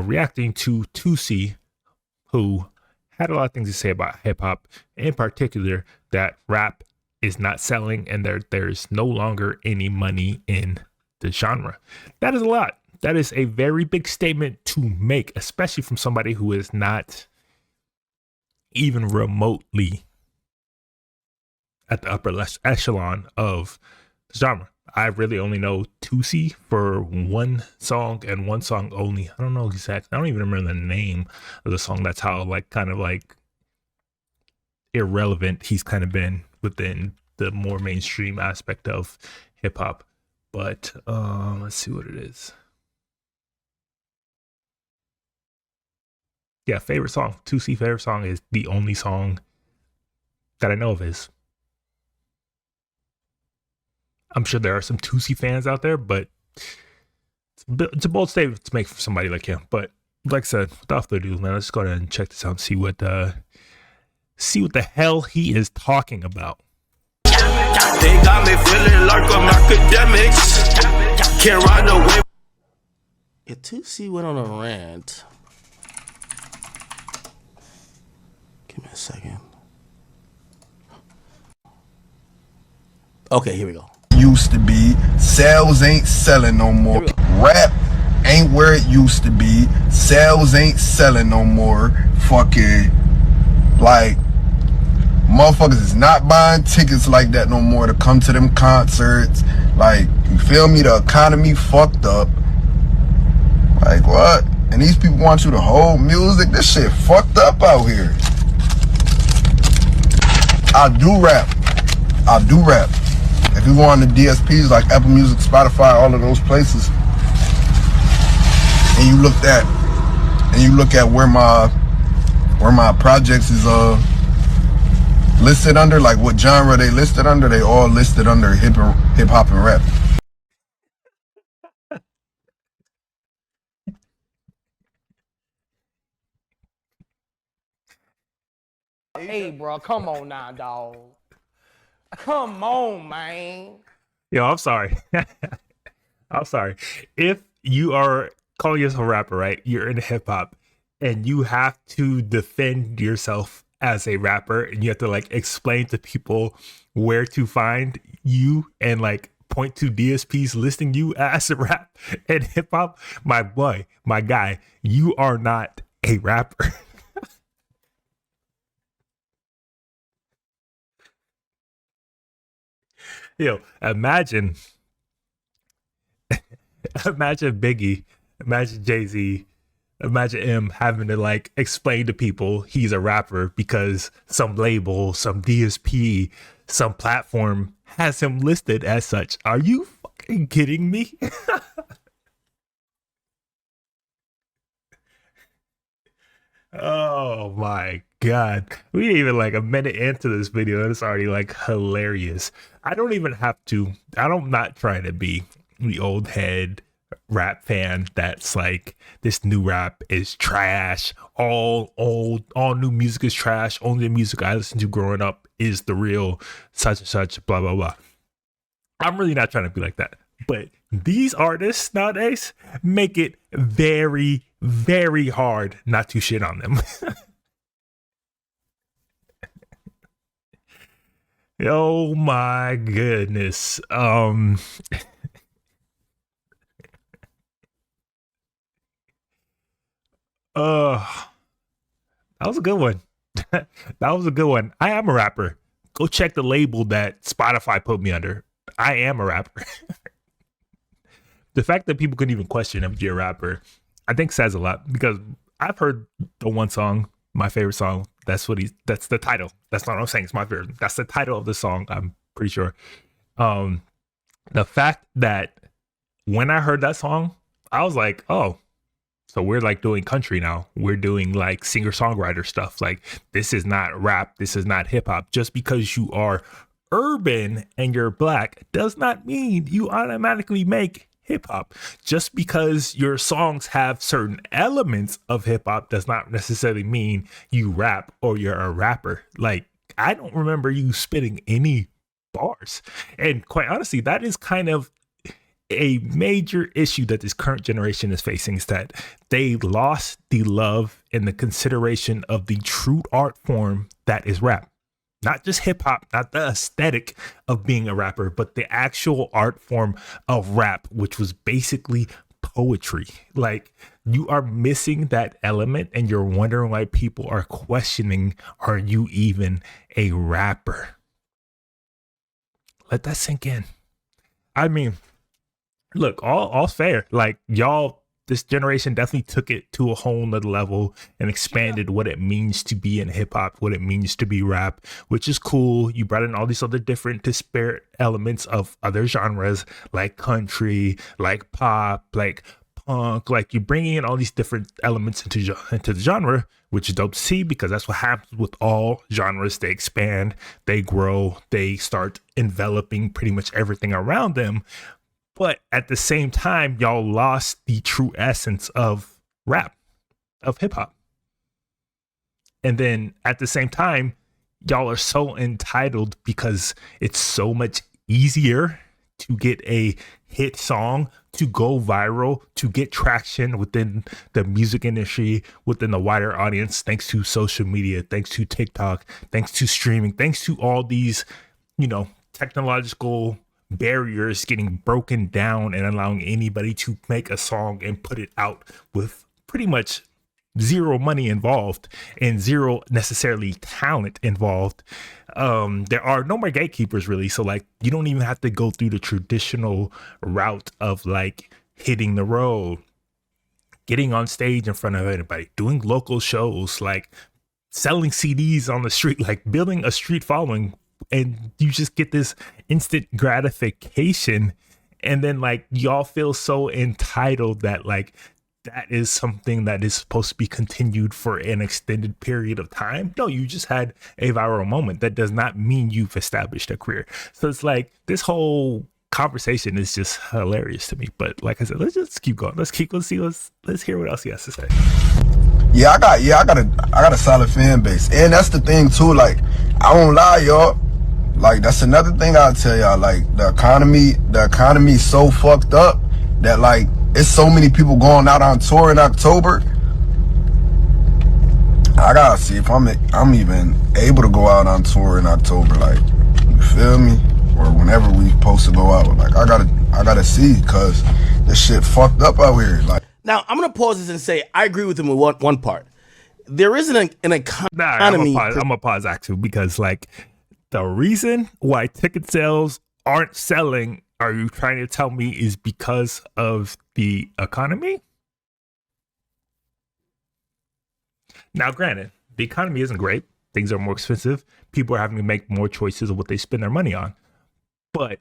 reacting to Toosii, who had a lot of things to say about hip hop, in particular that rap is not selling and there's no longer any money in the genre. That is a lot. That is a very big statement to make, especially from somebody who is not even remotely at the upper echelon of the genre. I really only know Toosii for one song and one song only. I don't know exactly. I don't even remember the name of the song. That's how kind of irrelevant he's kind of been within the more mainstream aspect of hip hop. But let's see what it is. Yeah, favorite song. Toosii favorite song is the only song that I know of his. I'm sure there are some Toosii fans out there, but it's a bold statement to make for somebody like him. But like I said, without further ado, man, let's go ahead and check this out and see what the hell he is talking about. They got me feeling like I'm akademiks. Can't ride away. Yeah, Toosii went on a rant. Give me a second. Okay, here we go. Used to be. Sales ain't selling no more. Rap ain't where it used to be. Sales ain't selling no more. Fucking like motherfuckers is not buying tickets like that no more to come to them concerts. Like, you feel me? The economy fucked up. Like, what? And these people want you to hold music? This shit fucked up out here. I do rap. If you go on the DSPs like Apple Music, Spotify, all of those places, and you look at where my projects is listed under, like what genre they listed under, they all listed under hip hop and rap. Hey, bro, come on now, dog. Come on, man. Yo, I'm sorry. I'm sorry. If you are calling yourself a rapper, right? You're in hip hop and you have to defend yourself as a rapper and you have to explain to people where to find you and point to DSPs listing you as a rap and hip hop. My boy, my guy, you are not a rapper. Yo, imagine Biggie, imagine Jay-Z, imagine him having to explain to people he's a rapper because some label, some DSP, some platform has him listed as such. Are you fucking kidding me? Oh my god. We ain't even a minute into this video and it's already hilarious. I'm not trying to be the old head rap fan that's this new rap is trash, all new music is trash, only the music I listened to growing up is the real such and such, blah blah blah. I'm really not trying to be like that. But these artists nowadays make it very, very hard not to shit on them. Oh my goodness. That was a good one. That was a good one. I am a rapper. Go check the label that Spotify put me under. I am a rapper. The fact that people couldn't even question him to be a rapper, I think says a lot because I've heard the one song, my favorite song. That's the title. That's not what I'm saying. It's my favorite. That's the title of the song. I'm pretty sure. The fact that when I heard that song, I was like, oh, so we're doing country now. We're doing singer-songwriter stuff. This is not rap. This is not hip hop. Just because you are urban and you're black does not mean you automatically make hip hop. Just because your songs have certain elements of hip hop does not necessarily mean you rap or you're a rapper. I don't remember you spitting any bars. And quite honestly, that is kind of a major issue that this current generation is facing is that they lost the love and the consideration of the true art form that is rap. Not just hip hop, not the aesthetic of being a rapper, but the actual art form of rap, which was basically poetry. Like, you are missing that element and you're wondering why people are questioning, are you even a rapper? Let that sink in. I mean, look, all's fair. Like, y'all, this generation definitely took it to a whole nother level and expanded what it means to be in hip hop, what it means to be rap, which is cool. You brought in all these other different disparate elements of other genres like country, like pop, like punk. Like, you're bringing in all these different elements into the genre, which is dope to see, because that's what happens with all genres. They expand, they grow, they start enveloping pretty much everything around them. But at the same time, y'all lost the true essence of rap, of hip hop. And then at the same time, y'all are so entitled because it's so much easier to get a hit song, to go viral, to get traction within the music industry, within the wider audience, thanks to social media, thanks to TikTok, thanks to streaming, thanks to all these, technological barriers getting broken down and allowing anybody to make a song and put it out with pretty much zero money involved and zero necessarily talent involved. There are no more gatekeepers, really. So, like, you don't even have to go through the traditional route of like hitting the road, getting on stage in front of anybody, doing local shows, like selling CDs on the street, like building a street following. And you just get this instant gratification. And then, like, y'all feel so entitled that, like, that is something that is supposed to be continued for an extended period of time. No, you just had a viral moment. That does not mean you've established a career. So it's like, this whole conversation is just hilarious to me. But like I said, let's just keep going. Let's hear what else he has to say. Yeah, I got a solid fan base. And that's the thing too, like, I won't lie, y'all. Like, that's another thing I'll tell y'all. Like, the economy is so fucked up that, like, it's so many people going out on tour in October. I gotta see if I'm even able to go out on tour in October. Like, you feel me? Or whenever we supposed to go out. Like, I gotta see, cause this shit fucked up out here. Like, Now, I'm going to pause this and say I agree with him with one part. There isn't an economy. I'm gonna pause actually, because, like, the reason why ticket sales aren't selling, are you trying to tell me, is because of the economy? Now, granted, the economy isn't great. Things are more expensive. People are having to make more choices of what they spend their money on. But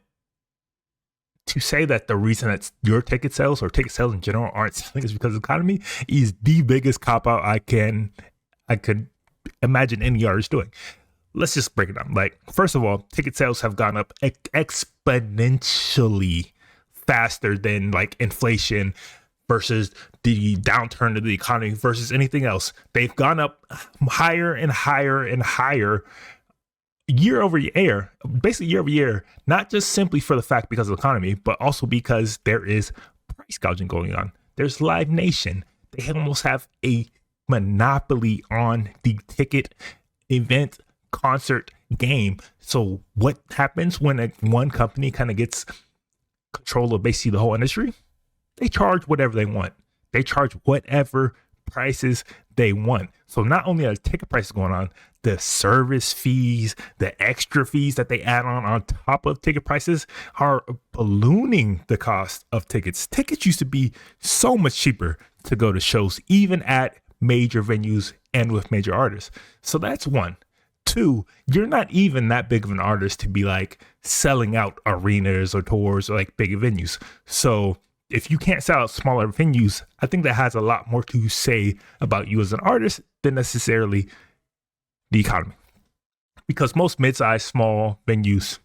to say that the reason that your ticket sales or ticket sales in general aren't selling is because of the economy is the biggest cop-out I could imagine any artist doing. Let's just break it down. Like, first of all, ticket sales have gone up exponentially faster than, like, inflation versus the downturn of the economy versus anything else. They've gone up higher and higher and higher year over year, basically year over year, not just simply for the fact because of the economy, but also because there is price gouging going on. There's Live Nation. They almost have a monopoly on the ticket event concert game. So what happens when one company kind of gets control of basically the whole industry? They charge whatever they want. They charge whatever prices they want. So not only are ticket prices going on, the service fees, the extra fees that they add on top of ticket prices are ballooning the cost of tickets. Tickets used to be so much cheaper to go to shows, even at major venues and with major artists. So that's one. Two, you're not even that big of an artist to be like selling out arenas or tours or like big venues. So if you can't sell out smaller venues, I think that has a lot more to say about you as an artist than necessarily the economy. Because most mid-sized, small venues,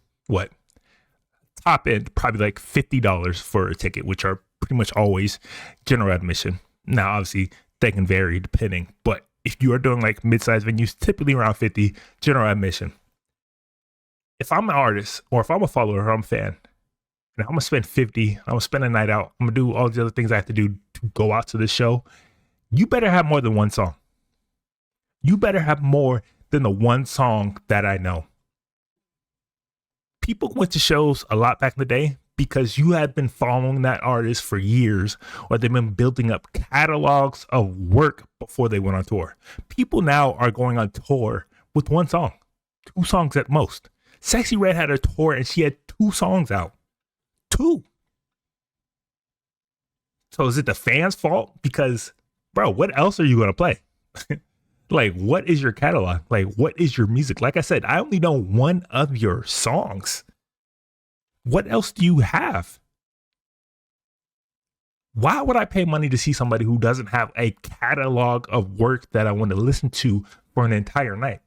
top end, probably like $50 for a ticket, which are pretty much always general admission. Now, obviously, they can vary depending, but if you are doing like mid-sized venues, typically around 50 general admission. If I'm an artist or if I'm a follower or I'm a fan, and I'm gonna spend 50. I'm gonna spend a night out. I'm gonna do all the other things I have to do to go out to this show. You better have more than one song. You better have more than the one song that I know. People went to shows a lot back in the day because you had been following that artist for years, or they've been building up catalogs of work before they went on tour. People now are going on tour with one song, 2 songs at most. Sexy Red had a tour and she had 2 songs out. 2. So is it the fans' fault? Because, bro, what else are you going to play? Like, what is your catalog? Like, what is your music? Like I said, I only know one of your songs. What else do you have? Why would I pay money to see somebody who doesn't have a catalog of work that I want to listen to for an entire night?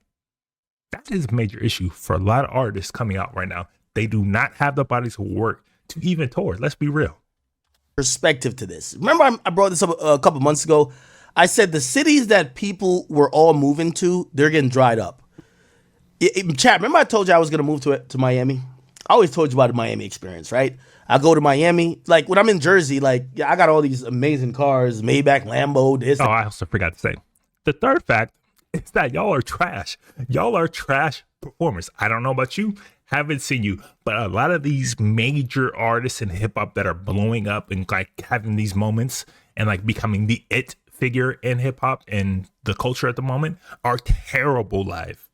That is a major issue for a lot of artists coming out right now. They do not have the bodies of work to even tour. Let's be real. Perspective to this. Remember, I brought this up a couple months ago. I said the cities that people were all moving to, they're getting dried up. Chat, remember I told you I was going to move to Miami? I always told you about the Miami experience, right? I go to Miami, like when I'm in Jersey, like I got all these amazing cars, Maybach, Lambo, this. Oh, I also forgot to say. The third fact is that y'all are trash. Y'all are trash performers. I don't know about you, haven't seen you, but a lot of these major artists in hip hop that are blowing up and like having these moments and like becoming the it figure in hip hop and the culture at the moment are terrible live.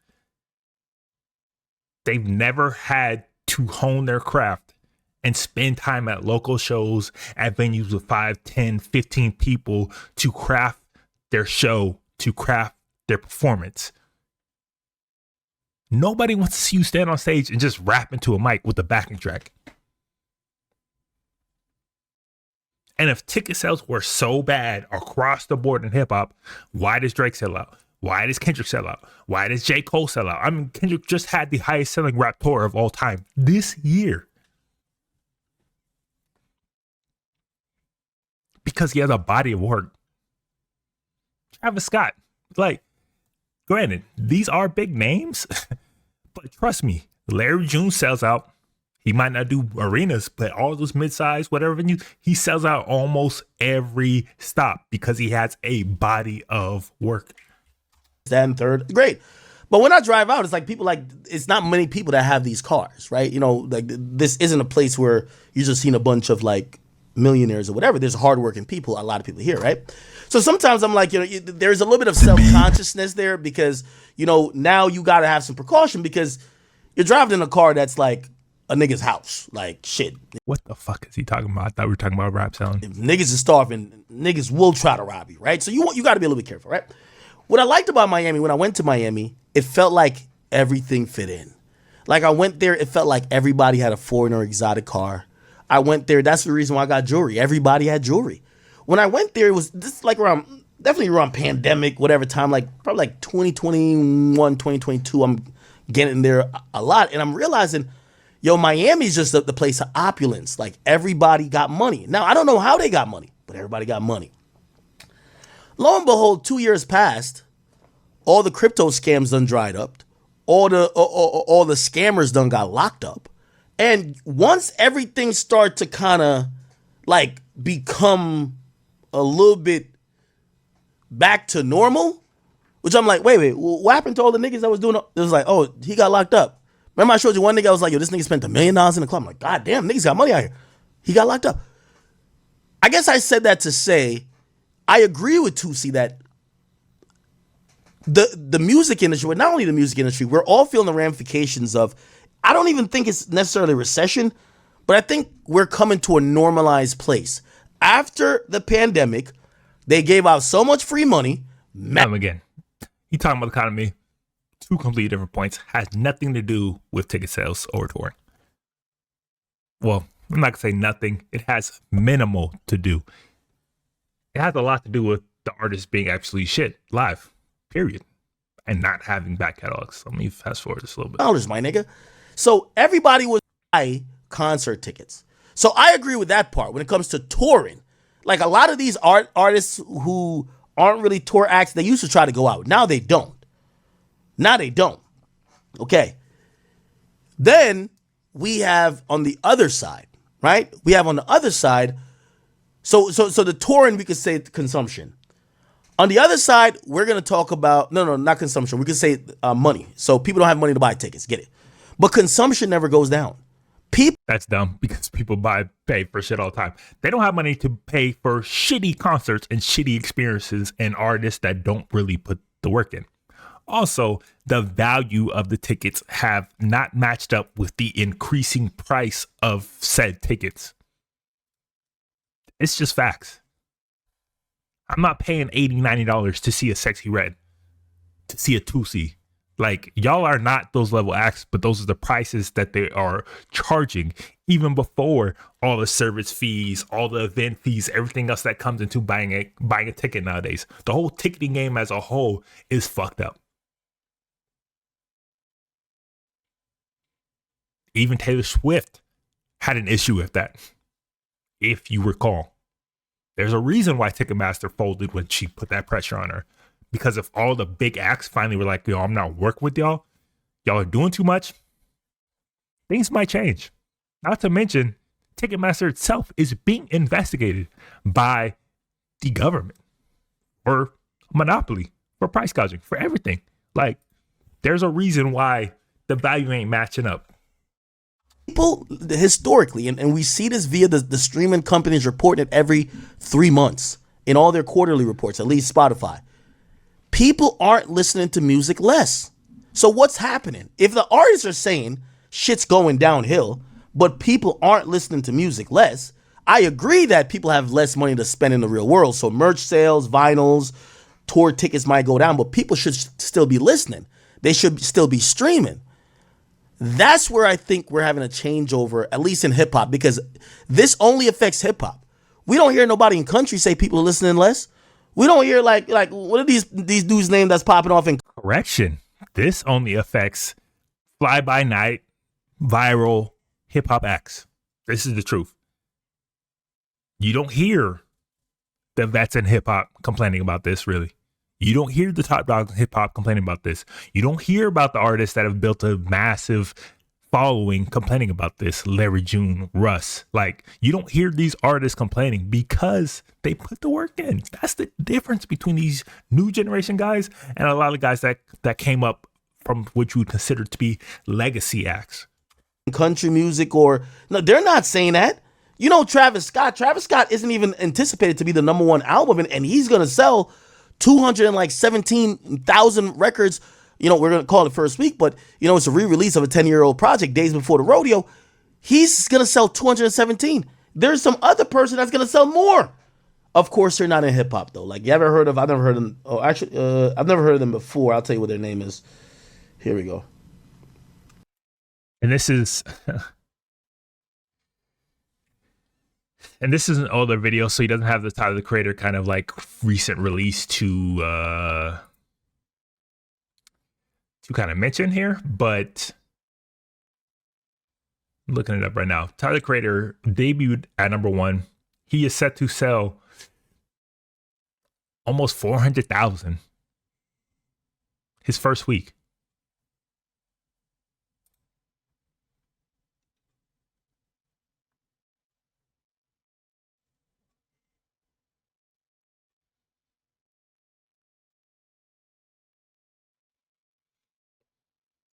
They've never had to hone their craft and spend time at local shows at venues with 5, 10, 15 people to craft their show, to craft their performance. Nobody wants to see you stand on stage and just rap into a mic with a backing track. And if ticket sales were so bad across the board in hip hop, why does Drake sell out? Why does Kendrick sell out? Why does J. Cole sell out? I mean, Kendrick just had the highest selling rap tour of all time this year. Because he has a body of work. Travis Scott, like, granted, these are big names, but trust me, Larry June sells out. He might not do arenas, but all those mid-size, whatever venues, he sells out almost every stop because he has a body of work. And third, great. But when I drive out, it's like people like, it's not many people that have these cars, right? You know, like this isn't a place where you're just seeing a bunch of like millionaires or whatever. There's hardworking people, a lot of people here, right? So sometimes I'm like, you know, there's a little bit of self-consciousness there because, you know, now you got to have some precaution because you're driving in a car that's like a nigga's house. Like, shit. What the fuck is he talking about? I thought we were talking about rap selling. If niggas are starving, niggas will try to rob you, right? So you got to be a little bit careful, right? What I liked about Miami, when I went to Miami, it felt like everything fit in. Like I went there, it felt like everybody had a foreign or exotic car. I went there, that's the reason why I got jewelry. Everybody had jewelry. When I went there, it was this like definitely around pandemic, whatever time, like probably like 2021, 2022, I'm getting there a lot. And I'm realizing, yo, Miami's just the place of opulence. Like everybody got money. Now, I don't know how they got money, but everybody got money. Lo and behold, 2 years passed, all the crypto scams done dried up, all the scammers done got locked up, and once everything started to kind of like become a little bit back to normal, which I'm like, wait, what happened to all the niggas that was doing? It was like, oh, he got locked up. Remember I showed you one nigga, I was like, yo, this nigga spent $1 million in the club. I'm like, god damn, niggas got money out here. He got locked up. I guess I said that to say, I agree with Toosii that the music industry, but not only the music industry, we're all feeling the ramifications of, I don't even think it's necessarily a recession, but I think we're coming to a normalized place. After the pandemic, they gave out so much free money. Again, he talking about the economy, 2 completely different points, has nothing to do with ticket sales or touring. Well, I'm not gonna say nothing. It has minimal to do. It has a lot to do with the artist being absolutely shit live, period, and not having back catalogs. Let me fast forward this a little bit. Dollars, my nigga. So everybody was buying concert tickets. So I agree with that part when it comes to touring. Like a lot of these artists who aren't really tour acts, they used to try to go out. Now they don't. Okay. Then we have on the other side, right? We have on the other side, so the touring, we could say consumption. On the other side, we're going to talk about, no, not consumption. We could say money. So people don't have money to buy tickets, get it. But consumption never goes down. That's dumb because people pay for shit all the time. They don't have money to pay for shitty concerts and shitty experiences and artists that don't really put the work in. Also, the value of the tickets have not matched up with the increasing price of said tickets. It's just facts. I'm not paying $80, $90 to see a Sexy Red, to see a Toosii. Like, y'all are not those level acts, but those are the prices that they are charging even before all the service fees, all the event fees, everything else that comes into buying a ticket nowadays. The whole ticketing game as a whole is fucked up. Even Taylor Swift had an issue with that, if you recall. There's a reason why Ticketmaster folded when she put that pressure on her. Because if all the big acts finally were like, yo, I'm not working with y'all are doing too much, things might change. Not to mention, Ticketmaster itself is being investigated by the government for monopoly, for price gouging, for everything. Like, there's a reason why the value ain't matching up. People historically, and we see this via the streaming companies reporting it every 3 months in all their quarterly reports, at least Spotify. People aren't listening to music less. So what's happening? If the artists are saying shit's going downhill, but people aren't listening to music less, I agree that people have less money to spend in the real world. So merch sales, vinyls, tour tickets might go down, but people should still be listening. They should still be streaming. That's where I think we're having a changeover, at least in hip hop, because this only affects hip hop. We don't hear nobody in country say people are listening less. We don't hear like what are these dudes' names that's popping off in correction. This only affects fly by night viral hip hop acts. This is the truth. You don't hear the vets in hip hop complaining about this, really. You don't hear the top dogs in hip hop complaining about this. You don't hear about the artists that have built a massive following complaining about this. Larry June, Russ. Like, you don't hear these artists complaining because they put the work in. That's the difference between these new generation guys and a lot of guys that came up from what you would consider to be legacy acts. Country music, or no, they're not saying that. You know, Travis Scott isn't even anticipated to be the #1 album, and he's gonna sell 217,000 records. You know, we're going to call it first week, but, you know, it's a re-release of a 10-year-old project, Days Before the Rodeo. He's going to sell 217. There's some other person that's going to sell more. Of course, they're not in hip-hop, though. Like, I've never heard of them. Oh, actually, I've never heard of them before. I'll tell you what their name is. Here we go. And this is... And this is an older video, so he doesn't have the Tyler, the Creator, kind of like recent release to kind of mention here, but I'm looking it up right now. Tyler, the Creator debuted at #1. He is set to sell almost 400,000 his first week.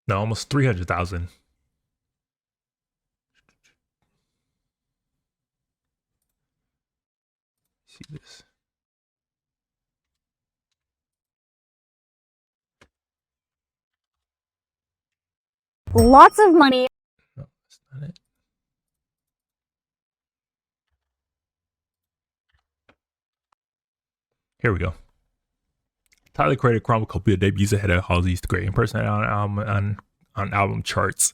No, almost 300,000. See this. Lots of money. No, that's not it. Here we go. Tyler Creator Chromacopia debuts ahead of Halsey's The Great Impersonator on album charts.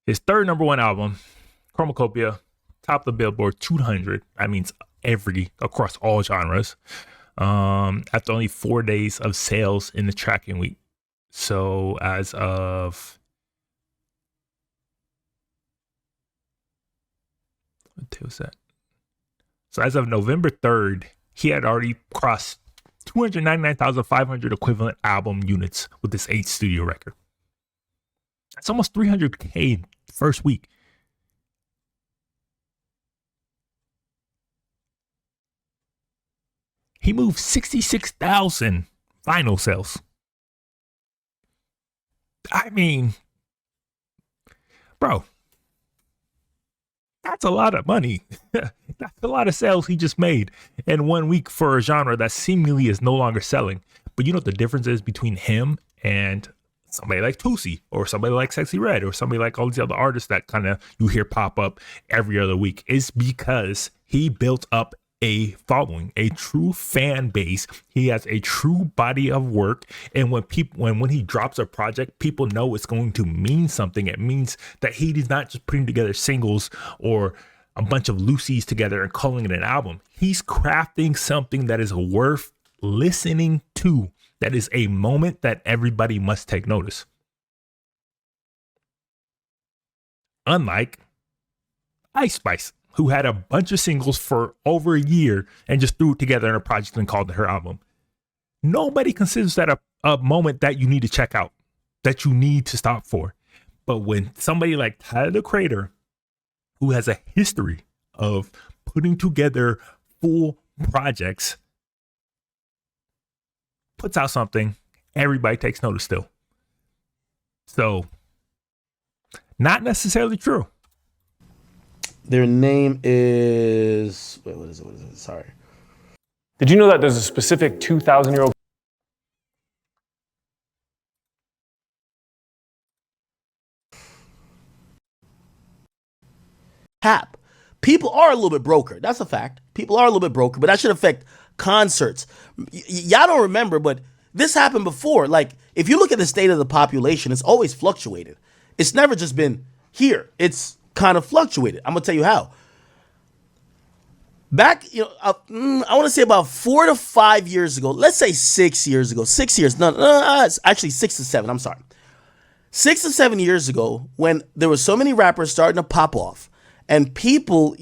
His third #1 album, Chromacopia, topped the Billboard 200. That means across all genres. After only 4 days of sales in the tracking week. So as of what day was that? So as of November 3rd, he had already crossed 299,500 equivalent album units with this 8th studio record. That's almost 300K first week. He moved 66,000 vinyl sales. I mean, bro, that's a lot of money. That's a lot of sales he just made in 1 week for a genre that seemingly is no longer selling. But you know what the difference is between him and somebody like Toosii or somebody like Sexy Red or somebody like all these other artists that kind of you hear pop up every other week? Is because he built up a following, a true fan base. He has a true body of work, and when he drops a project, people know it's going to mean something. It means that he is not just putting together singles or a bunch of loosies together and calling it an album. He's crafting something that is worth listening to. That is a moment that everybody must take notice. Unlike Ice Spice, who had a bunch of singles for over a year and just threw it together in a project and called it her album. Nobody considers that a moment that you need to check out, that you need to stop for. But when somebody like Tyler, the Creator, who has a history of putting together full projects, puts out something, everybody takes notice still. So, not necessarily true. Their name is... Wait, what is it? Sorry. Did you know that there's a specific 2,000-year-old... Hap. People are a little bit broker. That's a fact. People are a little bit broker, but that should affect concerts. Y'all don't remember, but this happened before. Like, if you look at the state of the population, it's always fluctuated. It's never just been here. It's kind of fluctuated. I'm gonna tell you how. Back, I want to say about 4 to 5 years ago. Let's say 6 years ago. 6 years. No, it's actually 6 to 7. I'm sorry. 6 to 7 years ago, when there were so many rappers starting to pop off, and people,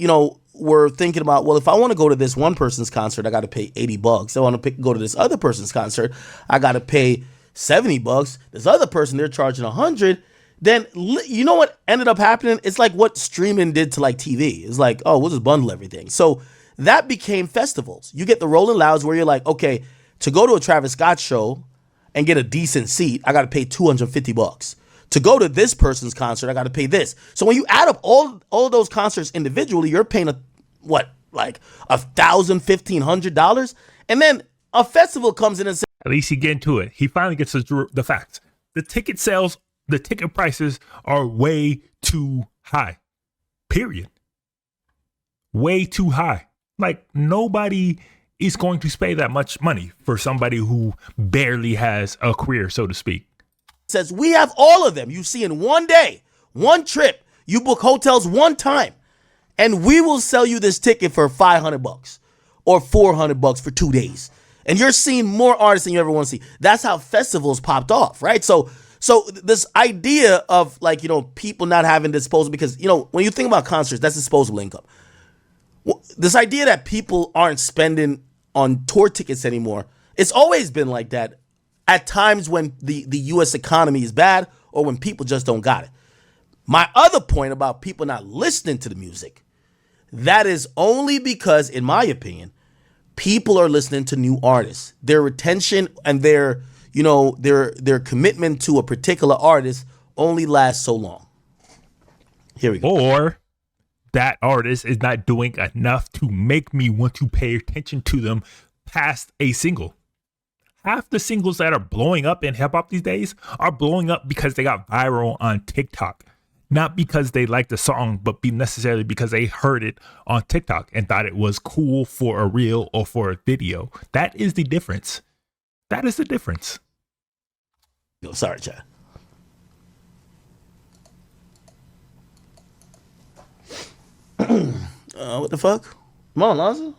were thinking about, well, if I want to go to this one person's concert, I got to pay $80. I want to go to this other person's concert, I got to pay $70. This other person, they're charging $100. Then you know what ended up happening? It's like what streaming did to like TV. It's like, oh, we'll just bundle everything. So that became festivals. You get the Rolling Louds where you're like, okay, to go to a Travis Scott show and get a decent seat, I got to pay $250. To go to this person's concert, I got to pay this. So when you add up all those concerts individually, you're paying like $1,000, $1,500, and then a festival comes in and says, at least he get into it. He finally gets the facts. The ticket sales, the ticket prices are way too high. Period. Way too high. Like, nobody is going to pay that much money for somebody who barely has a career, so to speak. Says, we have all of them. You see in one day, one trip, you book hotels one time, and we will sell you this ticket for $500 or $400 for 2 days. And you're seeing more artists than you ever want to see. That's how festivals popped off, right? So this idea of like, people not having disposable, because, when you think about concerts, that's disposable income. This idea that people aren't spending on tour tickets anymore, it's always been like that at times when the U.S. economy is bad or when people just don't got it. My other point about people not listening to the music, that is only because, in my opinion, people are listening to new artists. Their retention and their commitment to a particular artist only lasts so long. Here we go. Or that artist is not doing enough to make me want to pay attention to them past a single. Half the singles that are blowing up in hip hop these days are blowing up because they got viral on TikTok. Not because they liked the song, but necessarily because they heard it on TikTok and thought it was cool for a reel or for a video. That is the difference. That is the difference. Sorry, Chad. What the fuck? Come on, Lonzo.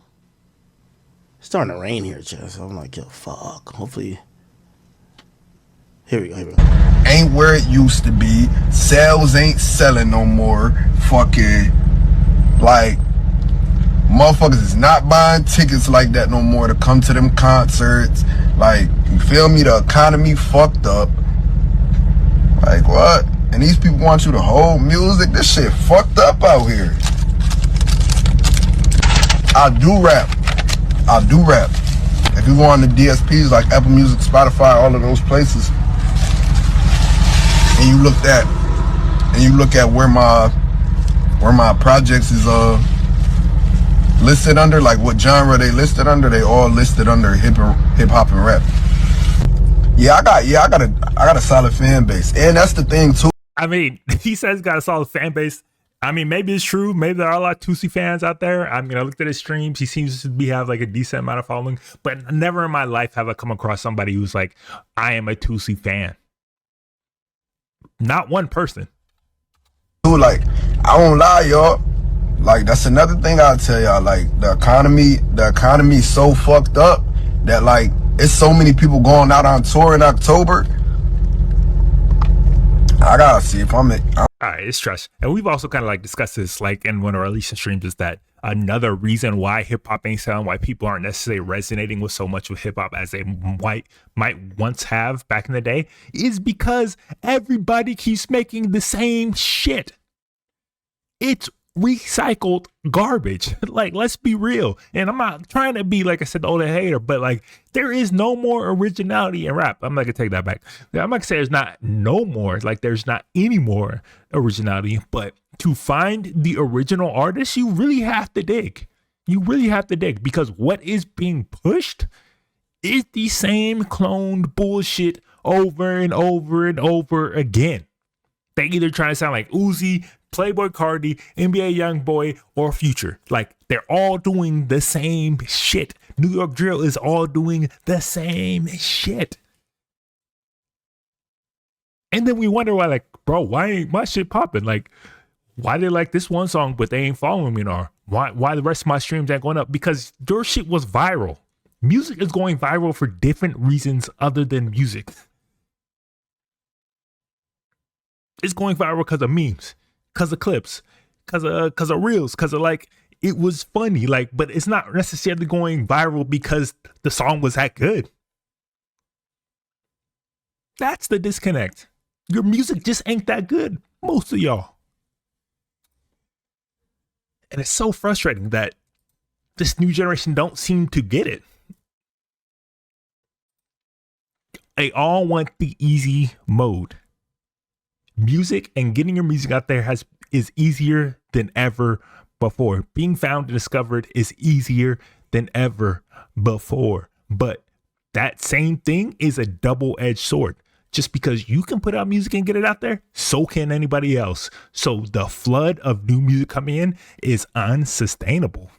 It's starting to rain here, Chad. So I'm like, yo, fuck. Hopefully. Here we go. Ain't where it used to be. Sales ain't selling no more. Fucking, like, motherfuckers is not buying tickets like that no more to come to them concerts. Like, you feel me? The economy fucked up. Like, what? And these people want you to hold music? This shit fucked up out here. I do rap. If you go on the DSPs like Apple Music, Spotify, all of those places, and you look at where my projects is listed under, like what genre they listed under, they all listed under hip hop and rap. Yeah, I got a solid fan base, and that's the thing too. I mean, he says he's got a solid fan base. I mean, maybe it's true. Maybe there are a lot of Toosii fans out there. I mean, I looked at his streams. He seems to have like a decent amount of following, but never in my life have I come across somebody who's like, I am a Toosii fan. Not one person. Like, I won't lie, y'all. Like, that's another thing I'll tell y'all. Like, the economy is so fucked up that, like, it's so many people going out on tour in October. I gotta see if all right, it's trash. And we've also kind of like discussed this like in one of our recent streams, is that another reason why hip hop ain't selling, why people aren't necessarily resonating with so much with hip hop as they might once have back in the day, is because everybody keeps making the same shit. It's recycled garbage. Like, let's be real. And I'm not trying to be, like I said, the old hater, but like, there is no more originality in rap. I'm not gonna take that back. I'm not gonna say there's not no more, like there's not any more originality, but to find the original artist, you really have to dig. You really have to dig, because what is being pushed is the same cloned bullshit over and over and over again. They either trying to sound like Uzi, Playboy Cardi, NBA Youngboy, or Future. Like, they're all doing the same shit. New York Drill is all doing the same shit. And then we wonder why, like, bro, why ain't my shit popping? Like, why they like this one song, but they ain't following me, or why the rest of my streams ain't going up? Because your shit was viral. Music is going viral for different reasons other than music. It's going viral because of memes, because of clips, because of reels, because of like, it was funny, like, but it's not necessarily going viral because the song was that good. That's the disconnect. Your music just ain't that good, most of y'all. And it's so frustrating that this new generation don't seem to get it. They all want the easy mode. Music and getting your music out there is easier than ever before. Being found and discovered is easier than ever before. But that same thing is a double-edged sword. Just because you can put out music and get it out there, so can anybody else. So the flood of new music coming in is unsustainable.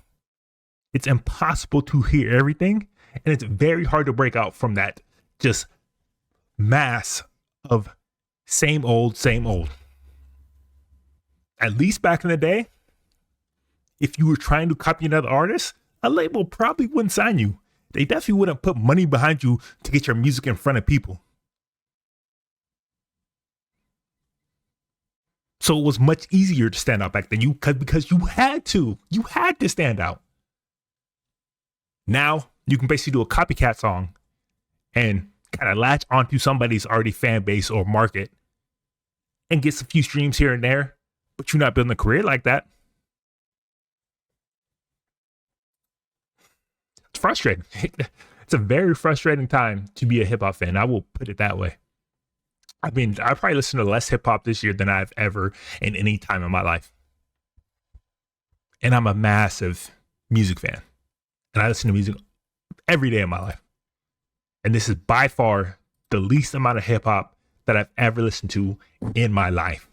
It's impossible to hear everything, and it's very hard to break out from that just mass of same old, same old. At least back in the day, if you were trying to copy another artist, a label probably wouldn't sign you. They definitely wouldn't put money behind you to get your music in front of people. So it was much easier to stand out back then, because you had to stand out. Now you can basically do a copycat song and kind of latch onto somebody's already fan base or market and get some few streams here and there, but you're not building a career like that. It's frustrating. It's a very frustrating time to be a hip hop fan. I will put it that way. I mean, I probably listened to less hip hop this year than I've ever in any time in my life. And I'm a massive music fan. And I listen to music every day of my life. And this is by far the least amount of hip hop that I've ever listened to in my life.